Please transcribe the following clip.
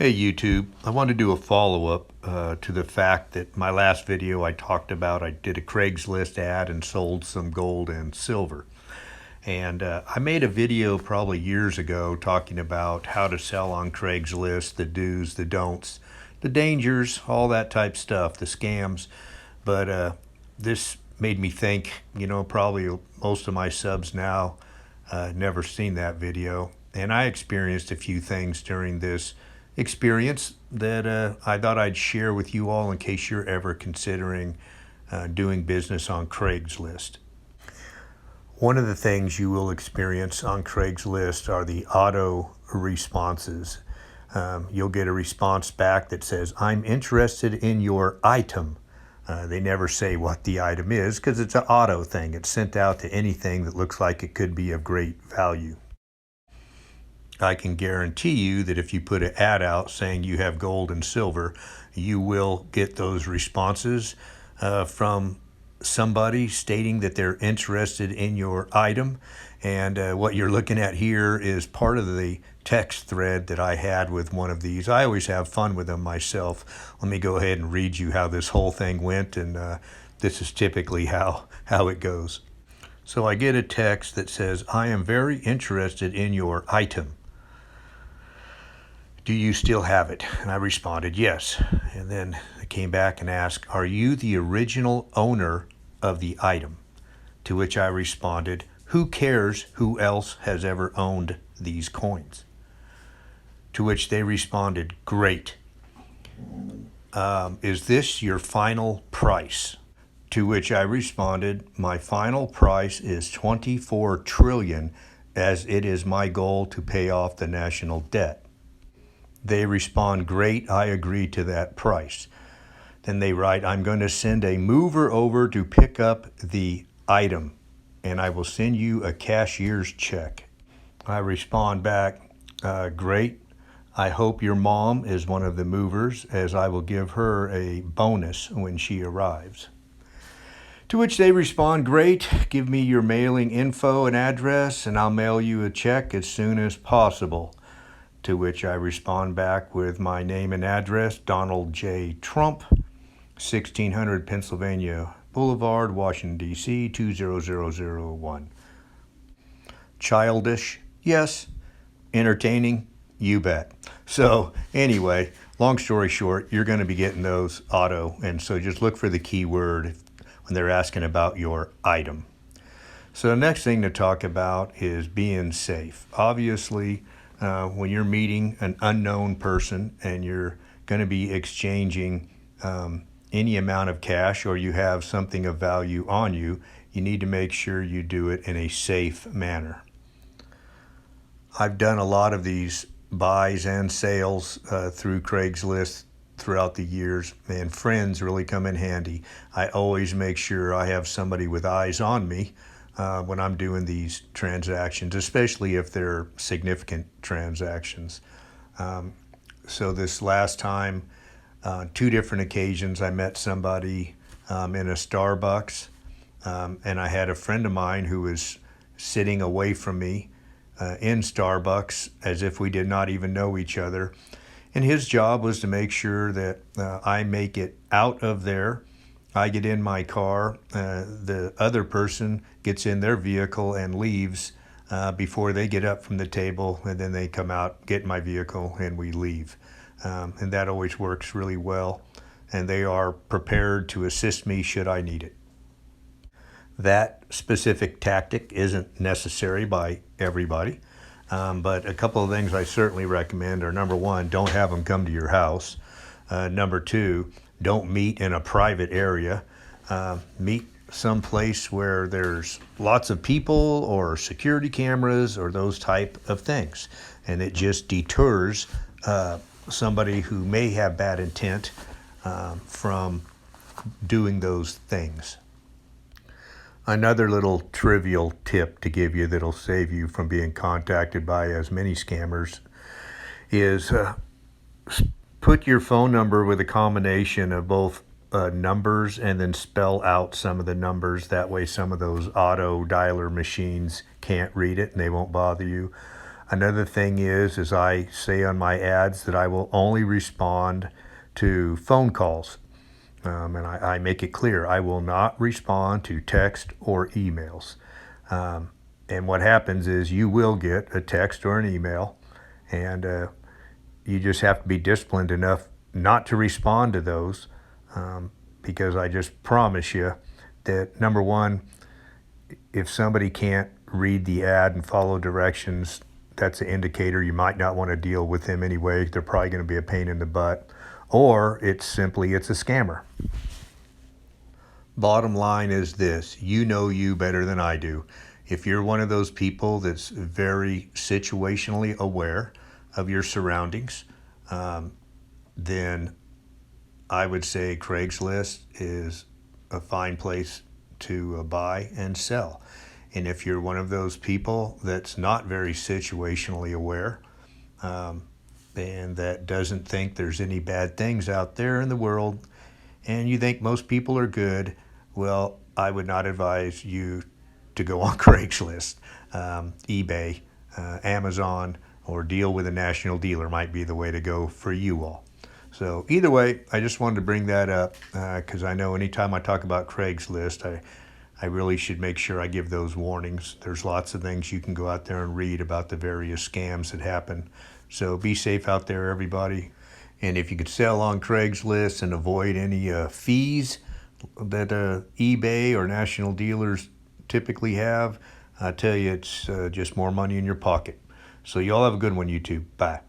Hey YouTube, I want to do a follow-up to the fact that my last video I talked about I did a Craigslist ad and sold some gold and silver. And I made a video probably years ago talking about how to sell on Craigslist, the do's, the don'ts, the dangers, all that type stuff, the scams. But this made me think, probably most of my subs now never seen that video. And I experienced a few things during this experience that I thought I'd share with you all in case you're ever considering doing business on Craigslist. One of the things you will experience on Craigslist are the auto responses. You'll get a response back that says, "I'm interested in your item." They never say what the item is because it's an auto thing. It's sent out to anything that looks like it could be of great value. I can guarantee you that if you put an ad out saying you have gold and silver, you will get those responses from somebody stating that they're interested in your item. And what you're looking at here is part of the text thread that I had with one of these. I always have fun with them myself. Let me go ahead and read you how this whole thing went, and this is typically how it goes. So I get a text that says, "I am very interested in your item. Do you still have it?" And I responded, "Yes." And then I came back and asked, "Are you the original owner of the item?" To which I responded, "Who cares who else has ever owned these coins?" To which they responded, "Great. Is this your final price?" To which I responded, "My final price is 24 trillion, as it is my goal to pay off the national debt." They respond, "Great, I agree to that price." Then they write, "I'm going to send a mover over to pick up the item, and I will send you a cashier's check." I respond back, "Great. I hope your mom is one of the movers, as I will give her a bonus when she arrives." To which they respond, "Great. Give me your mailing info and address, and I'll mail you a check as soon as possible." To which I respond back with my name and address, Donald J. Trump, 1600 Pennsylvania Boulevard, Washington, D.C., 20001. Childish? Yes. Entertaining? You bet. So anyway, long story short, you're going to be getting those auto, and so just look for the keyword when they're asking about your item. So the next thing to talk about is being safe. Obviously, when you're meeting an unknown person and you're going to be exchanging any amount of cash, or you have something of value on you, you need to make sure you do it in a safe manner. I've done a lot of these buys and sales through Craigslist throughout the years, and friends really come in handy. I always make sure I have somebody with eyes on me when I'm doing these transactions, especially if they're significant transactions. So this last time, two different occasions, I met somebody in a Starbucks, and I had a friend of mine who was sitting away from me in Starbucks as if we did not even know each other. And his job was to make sure that I make it out of there. I get in my car, the other person gets in their vehicle and leaves before they get up from the table, and then they come out, get in my vehicle, and we leave. And that always works really well, and they are prepared to assist me should I need it. That specific tactic isn't necessary by everybody, but a couple of things I certainly recommend are, number one, don't have them come to your house. Number two, don't meet in a private area. Meet someplace where there's lots of people or security cameras or those type of things. And it just deters somebody who may have bad intent from doing those things. Another little trivial tip to give you that'll save you from being contacted by as many scammers is put your phone number with a combination of both numbers and then spell out some of the numbers. That way some of those auto dialer machines can't read it and they won't bother you. Another thing is I say on my ads that I will only respond to phone calls. And I make it clear I will not respond to text or emails. And what happens is you will get a text or an email, and you just have to be disciplined enough not to respond to those, because I just promise you that, number one, if somebody can't read the ad and follow directions, that's an indicator you might not want to deal with them anyway. They're probably going to be a pain in the butt. Or it's a scammer. Bottom line is this: you know you better than I do. If you're one of those people that's very situationally aware of your surroundings, then I would say Craigslist is a fine place to buy and sell. And if you're one of those people that's not very situationally aware, and that doesn't think there's any bad things out there in the world, and you think most people are good, well, I would not advise you to go on Craigslist. eBay, Amazon, or deal with a national dealer might be the way to go for you all. So either way, I just wanted to bring that up because I know anytime I talk about Craigslist, I really should make sure I give those warnings. There's lots of things you can go out there and read about the various scams that happen. So be safe out there, everybody. And if you could sell on Craigslist and avoid any fees that eBay or national dealers typically have, I tell you, it's just more money in your pocket. So y'all have a good one, YouTube. Bye.